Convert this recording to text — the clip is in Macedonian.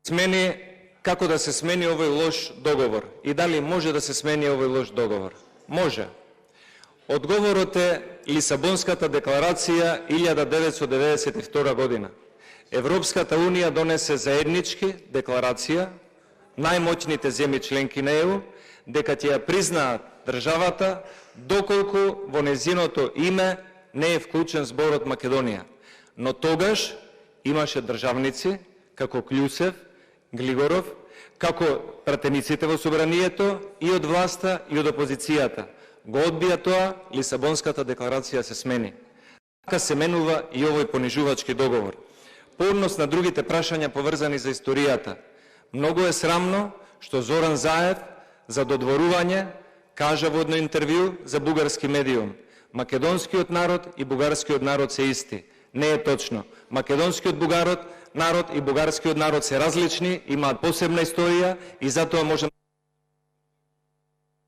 смени, како да се смени овој лош договор и дали може да се смени овој лош договор? Може. Одговорот е Лисабонската декларација 1992 година. Европската Унија донесе заеднички декларација, најмоćните земји членки на ЕУ, дека ќе ја признаат државата доколку во незиното име не е вклучен зборот Македонија. Но тогаш имаше државници како Клјусев, Глигоров, како пратениците во собранието и од власта и од опозицијата. Го одбија тоа, Лисабонската декларација се смени. Така се менува и овој понижувачки договор. По однос на другите прашања поврзани за историјата, многу е срамно што Зоран Заев за додворување кажа во едно интервју за бугарски медиум: македонскиот народ и бугарскиот народ се исти. Не е точно. Македонскиот народ и бугарскиот народ се различни, имаат посебна историја и затоа можеме